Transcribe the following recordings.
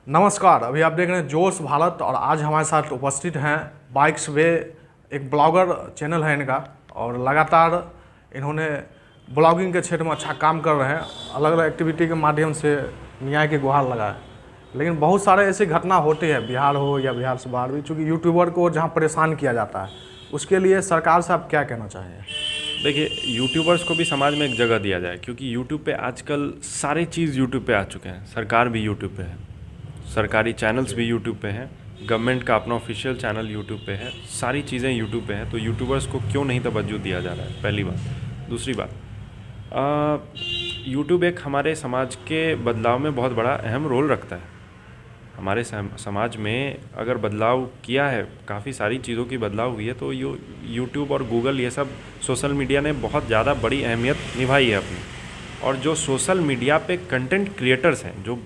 नमस्कार। अभी आप देख रहे हैं जोश भारत और आज हमारे साथ उपस्थित हैं बाइक्स वे, एक ब्लॉगर चैनल है इनका और लगातार इन्होंने ब्लॉगिंग के क्षेत्र में अच्छा काम कर रहे हैं। अलग अलग एक्टिविटी के माध्यम से न्याय की गुहार लगाए। लेकिन बहुत सारे ऐसी घटना होती है, बिहार हो या बिहार से बाहर भी, चूँकि यूट्यूबर को जहाँ परेशान किया जाता है, उसके लिए सरकार से आप क्या कहना चाहेंगे? देखिए, यूट्यूबर्स को भी समाज में एक जगह दिया जाए, क्योंकि यूट्यूब पे आजकल सारी चीज़ यूट्यूब पे आ चुके हैं। सरकार भी यूट्यूब पे है, सरकारी चैनल्स भी यूट्यूब पे हैं, गवर्नमेंट का अपना ऑफिशियल चैनल यूट्यूब पे है, सारी चीज़ें यूट्यूब पे हैं। तो यूट्यूबर्स को क्यों नहीं तवज्जो दिया जा रहा है, पहली बात। दूसरी बात, यूट्यूब एक हमारे समाज के बदलाव में बहुत बड़ा अहम रोल रखता है। हमारे समाज में अगर बदलाव किया है, काफ़ी सारी चीज़ों की बदलाव हुई है, तो यूट्यूब और गूगल, ये सब सोशल मीडिया ने बहुत ज़्यादा बड़ी अहमियत निभाई है अपनी। और जो सोशल मीडिया पे कंटेंट क्रिएटर्स हैं, जो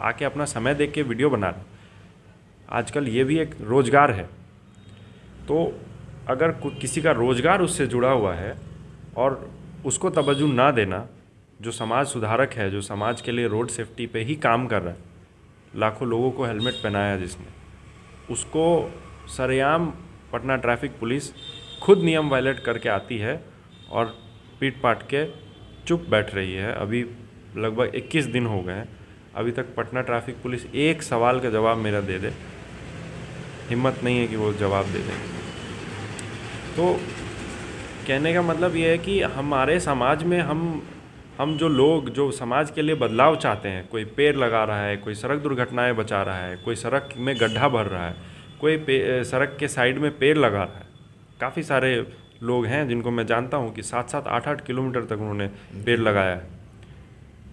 आके अपना समय देख के वीडियो बना रहे, आजकल ये भी एक रोज़गार है। तो अगर किसी का रोज़गार उससे जुड़ा हुआ है और उसको तवज्जो ना देना, जो समाज सुधारक है, जो समाज के लिए रोड सेफ्टी पे ही काम कर रहा है, लाखों लोगों को हेलमेट पहनाया जिसने, उसको सरेआम पटना ट्रैफिक पुलिस खुद नियम वायलेट करके आती है और पीट पाट के चुप बैठ रही है। अभी लगभग 21 दिन हो गए हैं, अभी तक पटना ट्रैफिक पुलिस एक सवाल का जवाब मेरा दे दे, हिम्मत नहीं है कि वो जवाब दे दें। तो कहने का मतलब ये है कि हमारे समाज में हम जो लोग जो समाज के लिए बदलाव चाहते हैं, कोई पेड़ लगा रहा है, कोई सड़क दुर्घटनाएं बचा रहा है, कोई सड़क में गड्ढा भर रहा है, कोई सड़क के साइड में पेड़ लगा रहा है। काफ़ी सारे लोग हैं जिनको मैं जानता हूं कि 7-7, 8-8 किलोमीटर तक उन्होंने पेड़ लगाया है।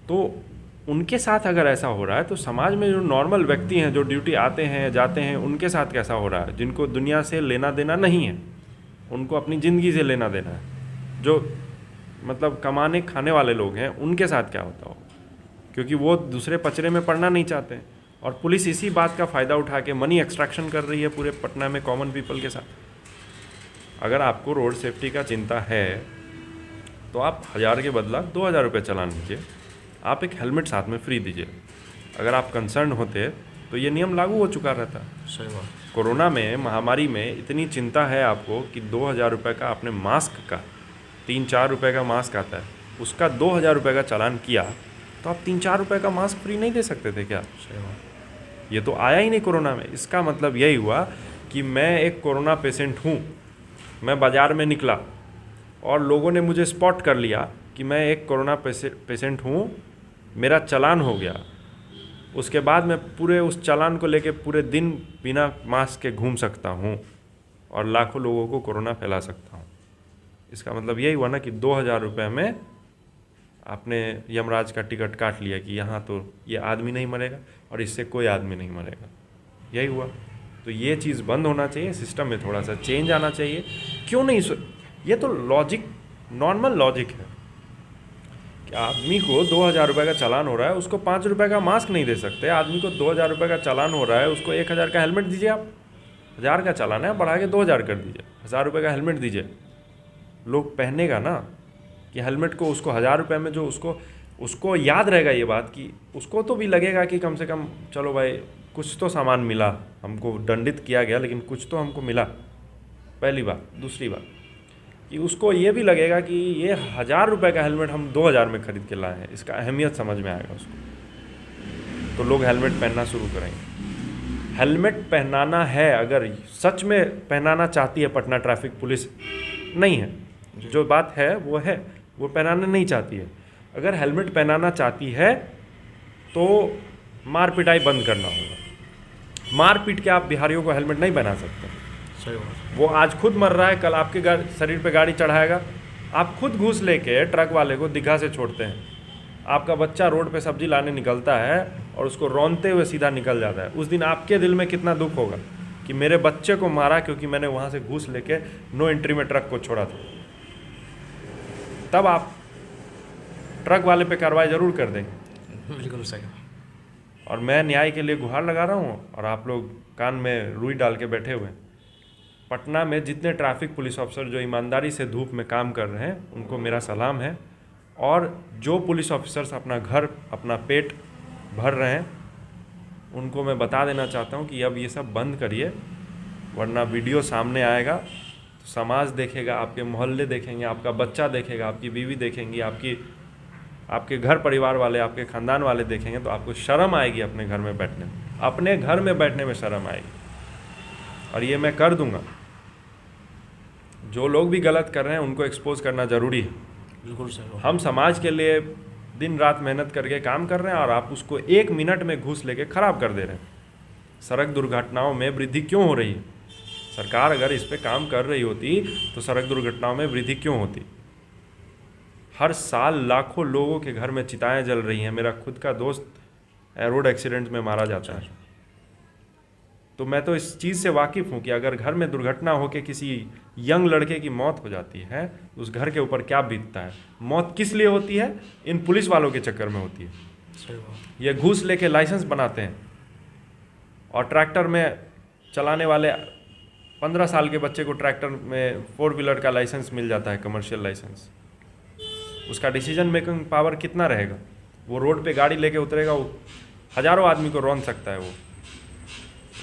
तो उनके साथ अगर ऐसा हो रहा है, तो समाज में जो नॉर्मल व्यक्ति हैं, जो ड्यूटी आते हैं जाते हैं, उनके साथ कैसा हो रहा है? जिनको दुनिया से लेना देना नहीं है, उनको अपनी ज़िंदगी से लेना देना है, जो मतलब कमाने खाने वाले लोग हैं, उनके साथ क्या होता हो? क्योंकि वो दूसरे पचड़े में पड़ना नहीं चाहते हैं। और पुलिस इसी बात का फ़ायदा उठा के मनी एक्सट्रैक्शन कर रही है पूरे पटना में कॉमन पीपल के साथ। अगर आपको रोड सेफ्टी का चिंता है, तो आप 1000 के बदला 2000 रुपये चालान लीजिए, आप एक हेलमेट साथ में फ्री दीजिए। अगर आप कंसर्न होते तो ये नियम लागू हो चुका रहता। सही बात। कोरोना में, महामारी में इतनी चिंता है आपको कि 2000 रुपये का आपने मास्क का, 3-4 रुपये का मास्क आता है, उसका 2000 रुपये का चालान किया, तो आप 3-4 रुपये का मास्क फ्री नहीं दे सकते थे क्या? सही बात। ये तो आया ही नहीं कोरोना में। इसका मतलब यही हुआ कि मैं एक कोरोना पेशेंट हूँ, मैं बाज़ार में निकला और लोगों ने मुझे स्पॉट कर लिया कि मैं एक कोरोना पेशेंट हूँ, मेरा चालान हो गया। उसके बाद मैं पूरे उस चालान को लेके पूरे दिन बिना मास्क के घूम सकता हूँ और लाखों लोगों को कोरोना फैला सकता हूँ। इसका मतलब यही हुआ ना कि 2000 रुपये में आपने यमराज का टिकट काट लिया कि यहाँ तो ये आदमी नहीं मरेगा और इससे कोई आदमी नहीं मरेगा। यही हुआ। तो ये चीज़ बंद होना चाहिए, सिस्टम में थोड़ा सा चेंज आना चाहिए। क्यों नहीं? ये तो लॉजिक, नॉर्मल लॉजिक है कि आदमी को 2000 रुपये का चालान हो रहा है, उसको 5 रुपये का मास्क नहीं दे सकते। आदमी को 2000 रुपये का चालान हो रहा है, उसको 1000 का हेलमेट दीजिए। आप 1000 का चालान है, बढ़ा के 2000 कर दीजिए, 1000 रुपये का हेलमेट दीजिए। लोग पहनेगा ना कि हेलमेट को, उसको 1000 रुपये में जो उसको याद रहेगा ये बात, कि उसको तो भी लगेगा कि कम से कम चलो भाई कुछ तो सामान मिला, हमको दंडित किया गया लेकिन कुछ तो हमको मिला, पहली बात। दूसरी बात कि उसको ये भी लगेगा कि ये 1000 रुपये का हेलमेट हम 2000 में ख़रीद के लाए हैं, इसका अहमियत समझ में आएगा उसको। तो लोग हेलमेट पहनना शुरू करेंगे। हेलमेट पहनाना है, अगर सच में पहनाना चाहती है पटना ट्रैफिक पुलिस, नहीं है, जो बात है वो पहनाना नहीं चाहती है। अगर हेलमेट पहनाना चाहती है तो मार पिटाई बंद करना होगा। मार पीट के आप बिहारियों को हेलमेट नहीं पहना सकते। सही बात। वो आज खुद मर रहा है, कल आपके शरीर पे गाड़ी चढ़ाएगा। आप खुद घूस लेके ट्रक वाले को दीघा से छोड़ते हैं। आपका बच्चा रोड पे सब्जी लाने निकलता है और उसको रौनते हुए सीधा निकल जाता है। उस दिन आपके दिल में कितना दुख होगा कि मेरे बच्चे को मारा क्योंकि मैंने वहाँ से घूस लेके नो एंट्री में ट्रक को छोड़ा था। तब आप ट्रक वाले पे कार्रवाई ज़रूर कर देंगे। बिल्कुल सही। और मैं न्याय के लिए गुहार लगा रहा हूँ और आप लोग कान में रुई डाल के बैठे हुए हैं। पटना में जितने ट्रैफिक पुलिस ऑफिसर जो ईमानदारी से धूप में काम कर रहे हैं, उनको मेरा सलाम है। और जो पुलिस ऑफिसर्स अपना घर, अपना पेट भर रहे हैं, उनको मैं बता देना चाहता हूँ कि अब ये सब बंद करिए, वरना वीडियो सामने आएगा तो समाज देखेगा, आपके मोहल्ले देखेंगे, आपका बच्चा देखेगा, आपकी बीवी देखेंगी, आपके घर परिवार वाले, आपके ख़ानदान वाले देखेंगे, तो आपको शर्म आएगी अपने घर में बैठने में, अपने घर में बैठने में शर्म आएगी। और ये मैं कर दूंगा। जो लोग भी गलत कर रहे हैं उनको एक्सपोज करना ज़रूरी है। बिल्कुल सही। हम समाज के लिए दिन रात मेहनत करके काम कर रहे हैं और आप उसको 1 मिनट में घूस लेके ख़राब कर दे रहे हैं। सड़क दुर्घटनाओं में वृद्धि क्यों हो रही है? सरकार अगर इस पे काम कर रही होती तो सड़क दुर्घटनाओं में वृद्धि क्यों होती? हर साल लाखों लोगों के घर में चिताएं जल रही हैं। मेरा खुद का दोस्त रोड एक्सीडेंट में मारा जाता है। तो मैं तो इस चीज़ से वाकिफ़ हूँ कि अगर घर में दुर्घटना होकर किसी यंग लड़के की मौत हो जाती है तो उस घर के ऊपर क्या बीतता है। मौत किस लिए होती है? इन पुलिस वालों के चक्कर में होती है। सही बात। ये घूस लेके लाइसेंस बनाते हैं और ट्रैक्टर में चलाने वाले 15 साल के बच्चे को ट्रैक्टर में 4 व्हीलर का लाइसेंस मिल जाता है, कमर्शियल लाइसेंस। उसका डिसीजन मेकिंग पावर कितना रहेगा? वो रोड पे गाड़ी लेके उतरेगा, वो हज़ारों आदमी को रौंद सकता है। वो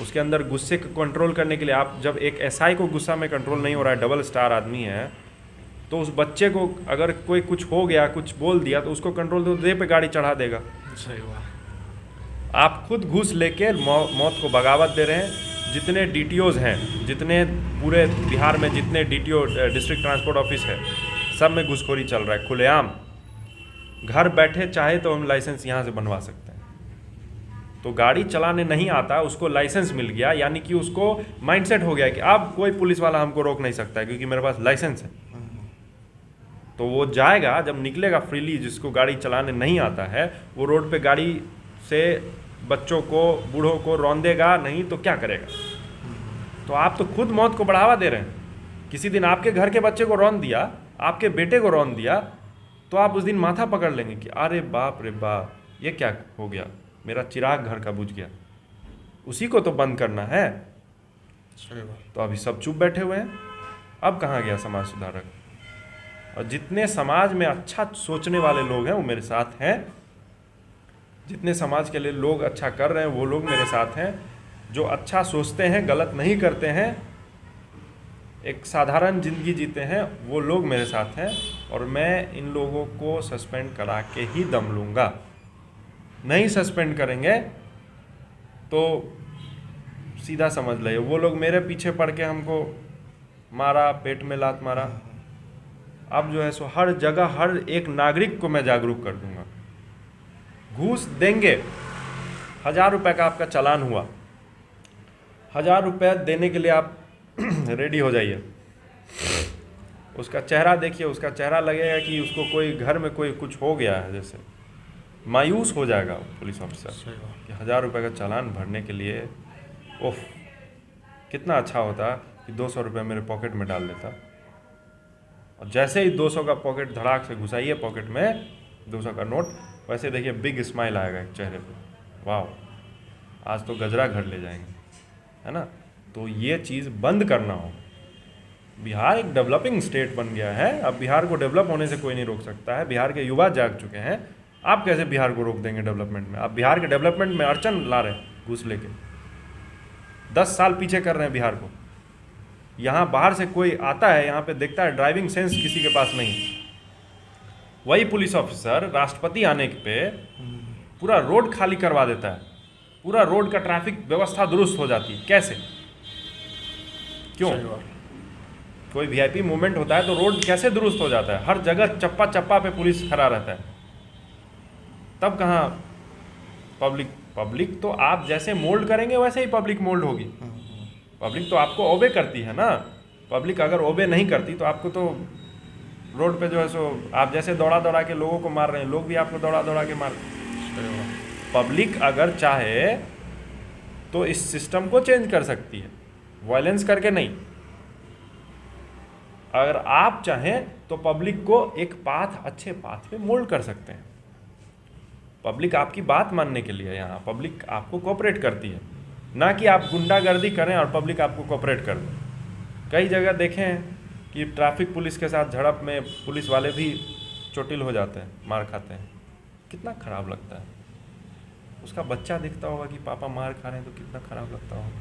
उसके अंदर गुस्से को कंट्रोल करने के लिए, आप जब एक एसआई को गुस्सा में कंट्रोल नहीं हो रहा है, डबल स्टार आदमी है, तो उस बच्चे को अगर कोई कुछ हो गया, कुछ बोल दिया, तो उसको कंट्रोल तो देह पे गाड़ी चढ़ा देगा। सही बात। आप खुद घूस लेके मौत को बगावत दे रहे हैं। जितने डीटीओज हैं, जितने पूरे बिहार में जितने डीटीओ डिस्ट्रिक्ट ट्रांसपोर्ट ऑफिस है, सब में घूसखोरी चल रहा है खुलेआम। घर बैठे चाहे तो हम लाइसेंस यहाँ से बनवा सकते हैं। तो गाड़ी चलाने नहीं आता, उसको लाइसेंस मिल गया, यानी कि उसको माइंडसेट हो गया कि अब कोई पुलिस वाला हमको रोक नहीं सकता है क्योंकि मेरे पास लाइसेंस है। तो वो जाएगा, जब निकलेगा फ्रीली, जिसको गाड़ी चलाने नहीं आता है, वो रोड पे गाड़ी से बच्चों को, बूढ़ों को रौंदेगा नहीं तो क्या करेगा? तो आप तो खुद मौत को बढ़ावा दे रहे हैं। किसी दिन आपके घर के बच्चे को रौंद दिया, आपके बेटे को रौंद दिया, तो आप उस दिन माथा पकड़ लेंगे कि अरे बाप रे बाप, ये क्या हो गया, मेरा चिराग घर का बुझ गया। उसी को तो बंद करना है। सही बात। तो अभी सब चुप बैठे हुए हैं। अब कहाँ गया समाज सुधारक? और जितने समाज में अच्छा सोचने वाले लोग हैं वो मेरे साथ हैं। जितने समाज के लिए लोग अच्छा कर रहे हैं वो लोग मेरे साथ हैं। जो अच्छा सोचते हैं, गलत नहीं करते हैं, एक साधारण ज़िंदगी जीते हैं, वो लोग मेरे साथ हैं। और मैं इन लोगों को सस्पेंड करा के ही दम लूँगा। नहीं सस्पेंड करेंगे तो सीधा समझ लिया, वो लोग मेरे पीछे पड़ के हमको मारा, पेट में लात मारा। अब जो है सो हर जगह हर एक नागरिक को मैं जागरूक कर दूंगा। घूस देंगे, 1000 रुपये का आपका चालान हुआ, 1000 रुपये देने के लिए आप रेडी हो जाइए। उसका चेहरा देखिए, उसका चेहरा लगेगा कि उसको कोई घर में कोई कुछ हो गया है, जैसे मायूस हो जाएगा पुलिस ऑफिसर कि 1000 रुपये का चालान भरने के लिए। ओह, कितना अच्छा होता कि 200 रुपये मेरे पॉकेट में डाल देता। और जैसे ही 200 का पॉकेट धड़ाक से घुसाइए पॉकेट में, 200 का नोट, वैसे देखिए बिग स्माइल आएगा एक चेहरे पे, वाह आज तो गजरा घर ले जाएंगे, है ना। तो ये चीज़ बंद करना हो। बिहार एक डेवलपिंग स्टेट बन गया है। अब बिहार को डेवलप होने से कोई नहीं रोक सकता है। बिहार के युवा जाग चुके हैं। आप कैसे बिहार को रोक देंगे डेवलपमेंट में? आप बिहार के डेवलपमेंट में अड़चन ला रहे हैं घूस लेके। 10 साल पीछे कर रहे हैं बिहार को। यहाँ बाहर से कोई आता है, यहाँ पे देखता है, ड्राइविंग सेंस किसी के पास नहीं। वही पुलिस ऑफिसर राष्ट्रपति आने पे पूरा रोड खाली करवा देता है, पूरा रोड का ट्रैफिक व्यवस्था दुरुस्त हो जाती है। कैसे? क्यों? कोई वीआईपी मूवमेंट होता है तो रोड कैसे दुरुस्त हो जाता है? हर जगह चप्पा चप्पा पे पुलिस खड़ा रहता है। तब कहाँ पब्लिक तो आप जैसे मोल्ड करेंगे वैसे ही पब्लिक मोल्ड होगी। पब्लिक तो आपको ओबे करती है ना। पब्लिक अगर ओबे नहीं करती तो आपको तो रोड पे जो है सो, आप जैसे दौड़ा दौड़ा के लोगों को मार रहे हैं, लोग भी आपको दौड़ा दौड़ा के मार रहे हैं। पब्लिक अगर चाहे तो इस सिस्टम को चेंज कर सकती है, वायलेंस करके नहीं। अगर आप चाहें तो पब्लिक को एक पाथ, अच्छे पाथ पे मोल्ड कर सकते हैं। पब्लिक आपकी बात मानने के लिए, यहाँ पब्लिक आपको कोऑपरेट करती है, ना कि आप गुंडागर्दी करें और पब्लिक आपको कोऑपरेट कर दे। कई जगह देखें कि ट्रैफिक पुलिस के साथ झड़प में पुलिस वाले भी चोटिल हो जाते हैं, मार खाते हैं। कितना खराब लगता है। उसका बच्चा देखता होगा कि पापा मार खा रहे हैं तो कितना खराब लगता होगा।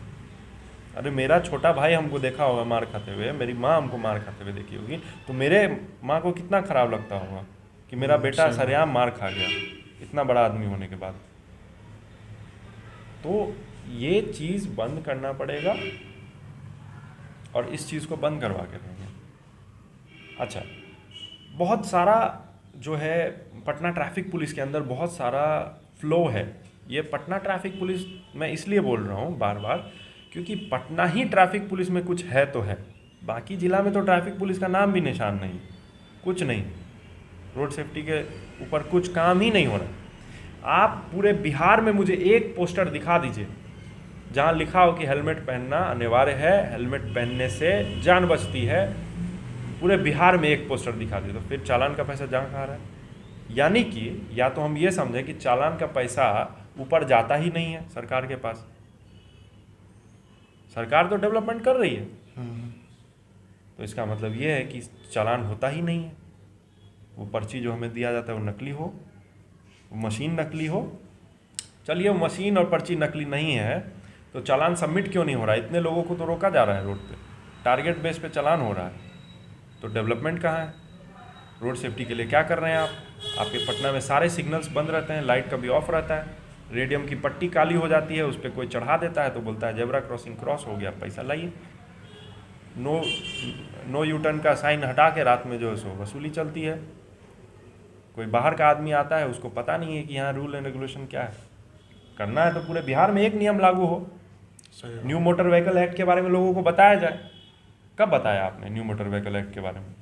अरे मेरा छोटा भाई हमको देखा होगा मार खाते हुए, मेरी माँ हमको मार खाते हुए देखी होगी, तो मेरे माँ को कितना खराब लगता होगा कि मेरा बेटा सरेआम मार खा गया इतना बड़ा आदमी होने के बाद। तो ये चीज़ बंद करना पड़ेगा और इस चीज़ को बंद करवा के देंगे। अच्छा, बहुत सारा जो है पटना ट्रैफिक पुलिस के अंदर बहुत सारा फ्लो है। ये पटना ट्रैफिक पुलिस मैं इसलिए बोल रहा हूँ बार बार क्योंकि पटना ही ट्रैफिक पुलिस में कुछ है तो है, बाकी ज़िला में तो ट्रैफिक पुलिस का नाम भी निशान नहीं, कुछ नहीं, रोड सेफ्टी के ऊपर कुछ काम ही नहीं हो रहा। आप पूरे बिहार में मुझे एक पोस्टर दिखा दीजिए जहाँ लिखा हो कि हेलमेट पहनना अनिवार्य है, हेलमेट पहनने से जान बचती है। पूरे बिहार में एक पोस्टर दिखा दिए तो फिर चालान का पैसा जहाँ खा रहा है। यानी कि या तो हम ये समझें कि चालान का पैसा ऊपर जाता ही नहीं है सरकार के पास, सरकार तो डेवलपमेंट कर रही है, तो इसका मतलब ये है कि चालान होता ही नहीं है। वो पर्ची जो हमें दिया जाता है वो नकली हो, वो मशीन नकली हो। चलिए वो मशीन और पर्ची नकली नहीं है तो चालान सबमिट क्यों नहीं हो रहा है? इतने लोगों को तो रोका जा रहा है रोड पे, टारगेट बेस पे चालान हो रहा है, तो डेवलपमेंट कहाँ है? रोड सेफ्टी के लिए क्या कर रहे हैं आप? आपके पटना में सारे सिग्नल्स बंद रहते हैं, लाइट कभी ऑफ रहता है, रेडियम की पट्टी काली हो जाती है, उस पर कोई चढ़ा देता है तो बोलता है जेब्रा क्रॉसिंग क्रॉस हो गया, पैसा लाइए। नो यू टर्न का साइन हटा के रात में जो है सो वसूली चलती है। कोई बाहर का आदमी आता है, उसको पता नहीं है कि यहाँ रूल एंड रेगुलेशन क्या है। करना है तो पूरे बिहार में एक नियम लागू हो, न्यू मोटर व्हीकल एक्ट के बारे में लोगों को बताया जाए। कब बताया आपने न्यू मोटर व्हीकल एक्ट के बारे में?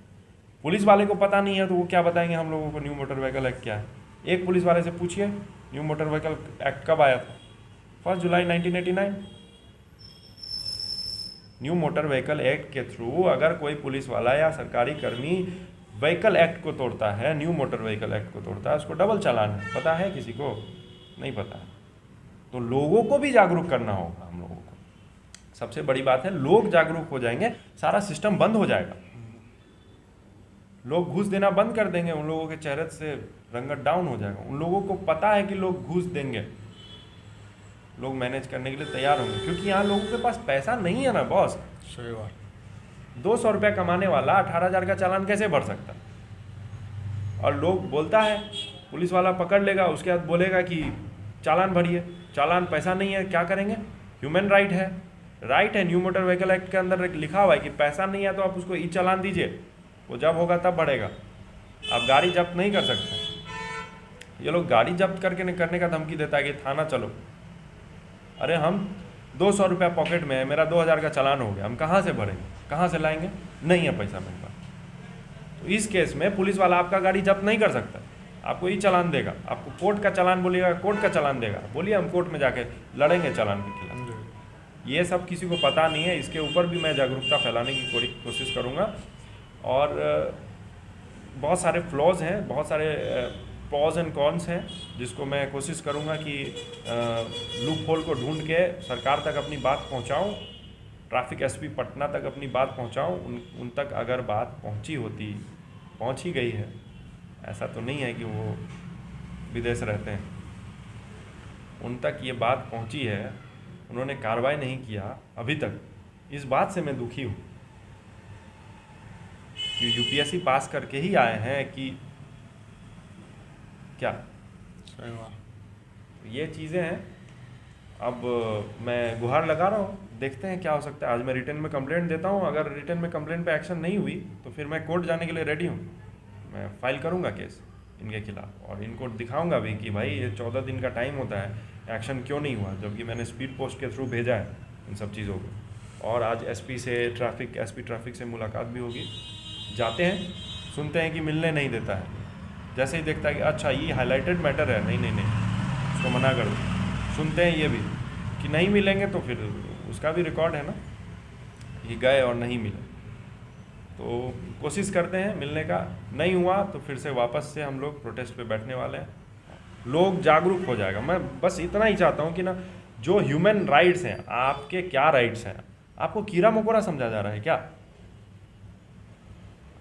पुलिस वाले को पता नहीं है तो वो क्या बताएंगे हम लोगों को न्यू मोटर व्हीकल एक्ट क्या है? एक पुलिस वाले से पूछिए न्यू मोटर व्हीकल एक्ट कब आया था? 1 जुलाई 1989। न्यू मोटर व्हीकल एक्ट के थ्रू अगर कोई पुलिस वाला या सरकारी कर्मी व्हीकल एक्ट को तोड़ता है, न्यू मोटर व्हीकल एक्ट को तोड़ता है, उसको डबल चालान है। पता है किसी को? नहीं पता है। तो लोगों को भी जागरूक करना होगा हम लोगों को। सबसे बड़ी बात है, लोग जागरूक हो जाएंगे, सारा सिस्टम बंद हो जाएगा। लोग घूस देना बंद कर देंगे, उन लोगों के चेहरे से रंगत डाउन हो जाएगा। उन लोगों को पता है कि लोग घूस देंगे, लोग मैनेज करने के लिए तैयार होंगे, क्योंकि यहाँ लोगों के पास पैसा नहीं है ना बॉस। सही बात। 200 रुपया कमाने वाला 18,000 का चालान कैसे भर सकता? और लोग बोलता है, पुलिस वाला पकड़ लेगा, उसके बाद बोलेगा कि चालान भरिए। चालान पैसा नहीं है, क्या करेंगे? ह्यूमन राइट है, राइट है। न्यू मोटर व्हीकल एक्ट के अंदर लिखा हुआ है कि पैसा नहीं है तो आप उसको ई चालान दीजिए, वो जब होगा तब बढ़ेगा। आप गाड़ी जब्त नहीं कर सकते। ये लोग गाड़ी जब्त करने का धमकी देता है कि थाना चलो। अरे हम 200 रुपया पॉकेट में है, मेरा 2000 का चालान हो गया, हम कहाँ से भरेंगे, कहाँ से लाएंगे? नहीं है पैसा मेरे पास। तो इस केस में पुलिस वाला आपका गाड़ी जब्त नहीं कर सकता, आपको ई चालान देगा। आपको कोर्ट का चालान बोलिएगा, कोर्ट का चालान देगा, बोलिए हम कोर्ट में जाके लड़ेंगे चालान के खिलाफ। ये सब किसी को पता नहीं है, इसके ऊपर भी मैं जागरूकता फैलाने की कोशिश करूँगा। और बहुत सारे फ्लॉज हैं, बहुत सारे प्रॉज एंड कॉन्स हैं, जिसको मैं कोशिश करूँगा कि लूप होल को ढूंढ के सरकार तक अपनी बात पहुँचाऊँ, ट्रैफिक एसपी पटना तक अपनी बात पहुँचाऊँ। उन तक अगर बात पहुँच ही गई है, ऐसा तो नहीं है कि वो विदेश रहते हैं, उन तक ये बात पहुँची है, उन्होंने कार्रवाई नहीं किया अभी तक। इस बात से मैं दुखी हूँ कि यूपीएससी पास करके ही आए हैं कि क्या। सही बात। ये चीज़ें हैं। अब मैं गुहार लगा रहा हूँ, देखते हैं क्या हो सकता है। आज मैं रिटर्न में कंप्लेंट देता हूँ, अगर रिटर्न में कंप्लेंट पे एक्शन नहीं हुई तो फिर मैं कोर्ट जाने के लिए रेडी हूँ। मैं फाइल करूँगा केस इनके खिलाफ और इनको दिखाऊंगा भी कि भाई ये 14 दिन का टाइम होता है, एक्शन क्यों नहीं हुआ, जबकि मैंने स्पीड पोस्ट के थ्रू भेजा है इन सब चीज़ों को। और आज एसपी ट्रैफिक से मुलाकात भी होगी। जाते हैं, सुनते हैं कि मिलने नहीं देता है, जैसे ही देखता है कि अच्छा ये हाईलाइटेड मैटर है, नहीं, उसको मना कर दो। सुनते हैं ये भी कि नहीं मिलेंगे तो फिर उसका भी रिकॉर्ड है ना कि गए और नहीं मिले। तो कोशिश करते हैं मिलने का, नहीं हुआ तो फिर से वापस से हम लोग प्रोटेस्ट पे बैठने वाले हैं। लोग जागरूक हो जाएगा। मैं बस इतना ही चाहता हूँ कि ना, जो ह्यूमन राइट्स हैं, आपके क्या राइट्स हैं, आपको कीड़ा मकोड़ा समझा जा रहा है क्या?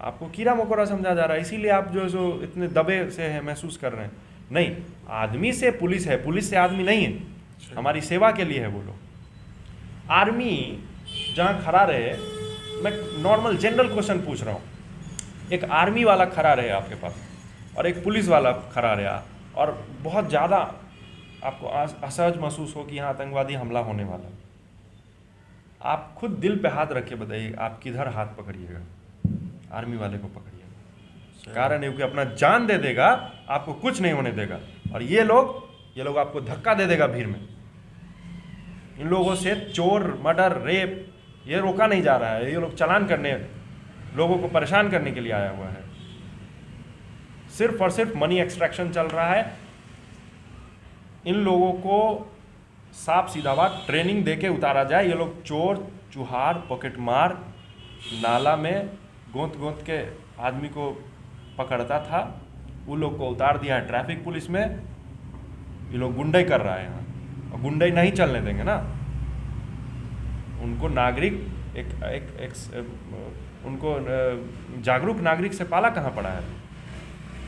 आपको कीड़ा मकोड़ा समझा जा रहा है, इसीलिए आप जो इतने दबे से हैं महसूस कर रहे हैं। नहीं, आदमी से पुलिस है, पुलिस से आदमी नहीं है। हमारी सेवा के लिए है वो लोग। आर्मी जहाँ खड़ा रहे, मैं नॉर्मल जनरल क्वेश्चन पूछ रहा हूँ, एक आर्मी वाला खड़ा रहे आपके पास और एक पुलिस वाला खड़ा रहा और बहुत ज़्यादा आपको असहज महसूस हो कि यहाँ आतंकवादी हमला होने वाला, आप खुद दिल पे हाथ रख के बताइए आप किधर हाथ पकड़िएगा? आर्मी वाले को पकड़िएगा। कारण है कि अपना जान दे देगा, आपको कुछ नहीं होने देगा। और ये लोग आपको धक्का दे देगा भीड़ में। इन लोगों से चोर, मर्डर, रेप ये रोका नहीं जा रहा है। ये लोग चालान करने, लोगों को परेशान करने के लिए आया हुआ है। सिर्फ और सिर्फ मनी एक्सट्रैक्शन चल रहा है। इन लोगों को साफ सीधा बात ट्रेनिंग देके उतारा जाए। ये लोग चोर, चुहार, पॉकेट मार, नाला में गोंद के आदमी को पकड़ता था, उन लोग को उतार दिया है ट्रैफिक पुलिस में। ये लोग गुंडाई कर रहा है यहाँ, और गुंडाई नहीं चलने देंगे ना। उनको नागरिक उनको जागरूक नागरिक से पाला कहाँ पड़ा है?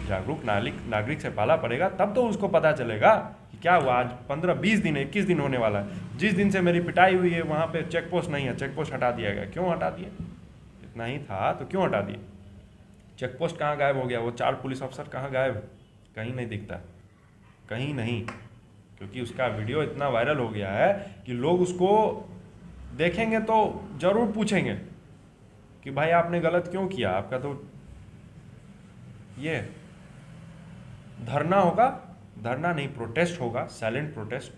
जागरूक नागरिक से पाला पड़ेगा तब तो उसको पता चलेगा कि क्या हुआ। आज 15-20 दिन 21 दिन होने वाला है जिस दिन से मेरी पिटाई हुई है, वहाँ पे चेक पोस्ट नहीं है, चेक पोस्ट हटा दिया गया। क्यों हटा दिया? इतना ही था तो क्यों हटा दिया? चेक पोस्ट कहाँ गायब हो गया? वो 4 पुलिस अफसर कहाँ गायब? कहीं नहीं दिखता, कहीं नहीं, क्योंकि उसका वीडियो इतना वायरल हो गया है कि लोग उसको देखेंगे तो जरूर पूछेंगे कि भाई आपने गलत क्यों किया? आपका तो ये धरना होगा, धरना नहीं प्रोटेस्ट होगा, silent protest,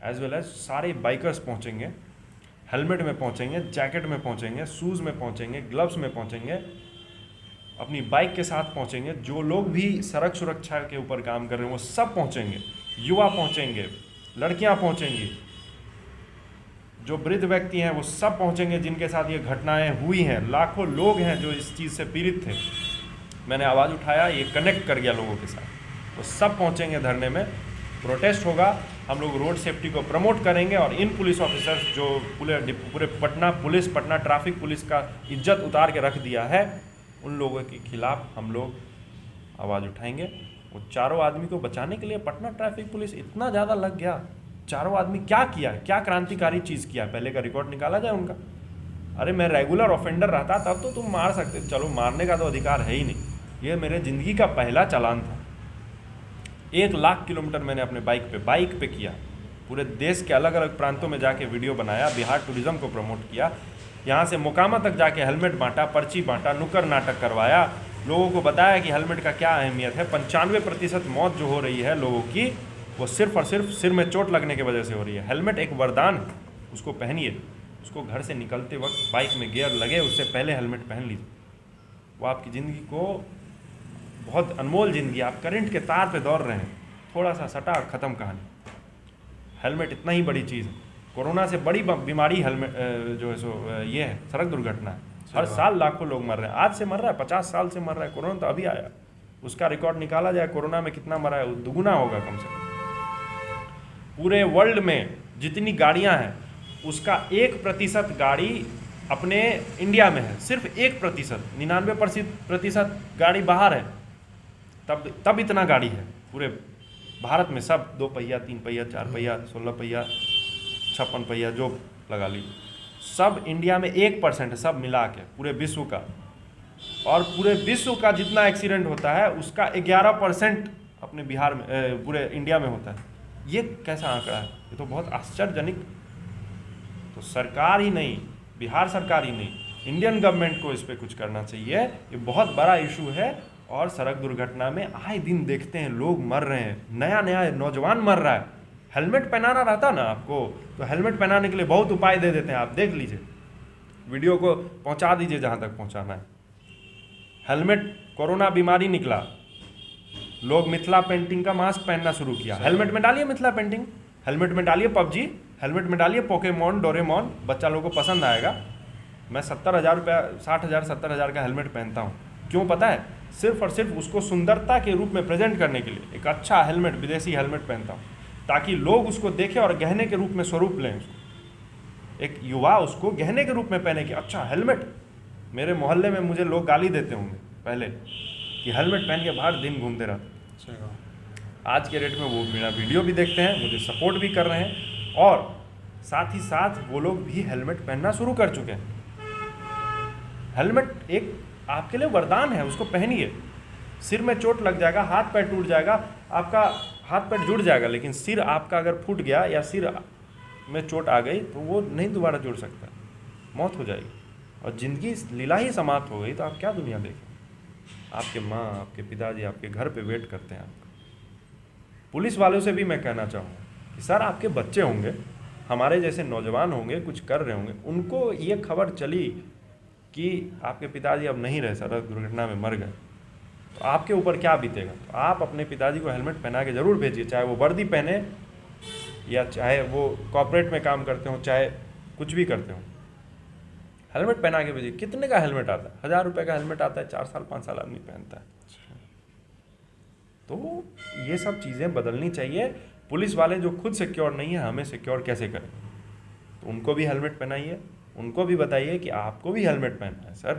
as well as सारे बाइकर्स पहुंचेंगे, हेलमेट में पहुंचेंगे, जैकेट में पहुंचेंगे, शूज़ में पहुंचेंगे, ग्लव्स में पहुंचेंगे, अपनी बाइक के साथ पहुंचेंगे। जो लोग भी सड़क सुरक्षा के ऊपर काम कर रहे हैं वो सब पहुंचेंगे, युवा पहुंचेंगे, लड़कियां पहुंचेंगी, जो वृद्ध व्यक्ति हैं वो सब पहुंचेंगे जिनके साथ ये घटनाएं हुई हैं। लाखों लोग हैं जो इस चीज़ से पीड़ित थे। मैंने आवाज़ उठाया, ये कनेक्ट कर गया लोगों के साथ। वो सब पहुंचेंगे धरने में, प्रोटेस्ट होगा। हम लोग रोड सेफ्टी को प्रमोट करेंगे और इन पुलिस ऑफिसर्स जो पूरे पटना ट्रैफिक पुलिस का इज्जत उतार के रख दिया है, उन लोगों के खिलाफ हम लोग आवाज़ उठाएंगे। वो चारों आदमी को बचाने के लिए पटना ट्रैफिक पुलिस इतना ज़्यादा लग गया। चारों आदमी क्या किया है, क्या क्रांतिकारी चीज़ किया है? पहले का रिकॉर्ड निकाला जाए उनका। अरे मैं रेगुलर ऑफेंडर रहता तब तो तुम मार सकते, चलो मारने का तो अधिकार है ही नहीं। ये मेरे ज़िंदगी का पहला चालान था। 1 लाख किलोमीटर मैंने अपने बाइक पे किया। पूरे देश के अलग अलग प्रांतों में जाके वीडियो बनाया, बिहार टूरिज़्म को प्रमोट किया। यहाँ से मोकामा तक जाके हेलमेट बांटा, पर्ची बांटा, नुक्कड़ नाटक करवाया, लोगों को बताया कि हेलमेट का क्या अहमियत है। 95% मौत जो हो रही है लोगों की, वो सिर्फ और सिर्फ सिर में चोट लगने की वजह से हो रही है। हेलमेट एक वरदान, उसको पहनिए। उसको घर से निकलते वक्त बाइक में गियर लगे उससे पहले हेलमेट पहन लीजिए। वो आपकी ज़िंदगी को, बहुत अनमोल ज़िंदगी, आप करंट के तार पे दौड़ रहे हैं, थोड़ा सा सटा, ख़त्म कहानी। हेलमेट इतना ही बड़ी चीज़ है। कोरोना से बड़ी बीमारी हेलमेट जो है सो ये है, सड़क दुर्घटना है। हर साल लाखों लोग मर रहे हैं। आज से मर रहा है, 50 साल से मर रहा है। कोरोना तो अभी आया, उसका रिकॉर्ड निकाला जाए, कोरोना में कितना मरा है, दुगुना होगा कम से कम। पूरे वर्ल्ड में जितनी गाड़ियां हैं उसका 1% गाड़ी अपने इंडिया में है। सिर्फ 1%, 99% गाड़ी बाहर है। तब इतना गाड़ी है पूरे भारत में। सब 2 पहिया, 3 पहिया, 4 पहिया, 16 पहिया, 56 पहिया जो लगा ली, सब इंडिया में 1% है, सब मिला के पूरे विश्व का। और पूरे विश्व का जितना एक्सीडेंट होता है उसका 11% अपने बिहार में, पूरे इंडिया में होता है। ये कैसा आंकड़ा है? ये तो बहुत आश्चर्यजनक। तो सरकार ही नहीं, बिहार सरकार ही नहीं, इंडियन गवर्नमेंट को इस पर कुछ करना चाहिए। ये बहुत बड़ा इशू है। और सड़क दुर्घटना में आए दिन देखते हैं लोग मर रहे हैं, नया नौजवान मर रहा है। हेलमेट पहनाना रहता ना आपको, तो हेलमेट पहनाने के लिए बहुत उपाय दे देते हैं। आप देख लीजिए, वीडियो को पहुंचा दीजिए जहां तक पहुंचाना है। हेलमेट, कोरोना बीमारी निकला, लोग मिथिला पेंटिंग का मास्क पहनना शुरू किया। हेलमेट में डालिए मिथिला पेंटिंग, हेलमेट में डालिए पबजी, हेलमेट में डालिए पोकेमोन, डोरेमोन, बच्चा लोगों को पसंद आएगा। मैं 70,000 रुपया, 60,000, 70,000 का हेलमेट पहनता हूँ। क्यों पता है? सिर्फ और सिर्फ उसको सुंदरता के रूप में प्रेजेंट करने के लिए एक अच्छा हेलमेट, विदेशी हेलमेट पहनता हूँ, ताकि लोग उसको देखें और गहने के रूप में स्वरूप लें उसको। एक युवा उसको गहने के रूप में पहने कि अच्छा हेलमेट। मेरे मोहल्ले में मुझे लोग गाली देते होंगे पहले कि हेलमेट पहन के बाहर दिन घूमते रहते। आज के डेट में वो मेरा वीडियो भी देखते हैं, मुझे सपोर्ट भी कर रहे हैं, और साथ ही साथ वो लोग भी हेलमेट पहनना शुरू कर चुके हैं। हेलमेट एक आपके लिए वरदान है, उसको पहनिए। सिर में चोट लग जाएगा, हाथ पैर टूट जाएगा, आपका हाथ पैर जुड़ जाएगा, लेकिन सिर आपका अगर फूट गया या सिर में चोट आ गई तो वो नहीं दोबारा जुड़ सकता, मौत हो जाएगी, और ज़िंदगी लीला ही समाप्त हो गई तो आप क्या दुनिया देखें। आपके माँ, आपके पिताजी आपके घर पे वेट करते हैं आपका। पुलिस वालों से भी मैं कहना चाहूँगा कि सर, आपके बच्चे होंगे, हमारे जैसे नौजवान होंगे, कुछ कर रहे होंगे, उनको ये खबर चली कि आपके पिताजी अब नहीं रहे, सड़क दुर्घटना में मर गए, तो आपके ऊपर क्या बीतेगा। तो आप अपने पिताजी को हेलमेट पहना के ज़रूर भेजिए, चाहे वो वर्दी पहने या चाहे वो कॉर्पोरेट में काम करते हो, चाहे कुछ भी करते हो, हेलमेट पहना के भेजिए। कितने का हेलमेट आता है? 1000 रुपये का हेलमेट आता है, 4 साल 5 साल आदमी पहनता है। तो ये सब चीज़ें बदलनी चाहिए। पुलिस वाले जो खुद सिक्योर नहीं है, हमें सिक्योर कैसे करें? तो उनको भी हेलमेट पहनाइए, उनको भी बताइए कि आपको भी हेलमेट पहनना है सर।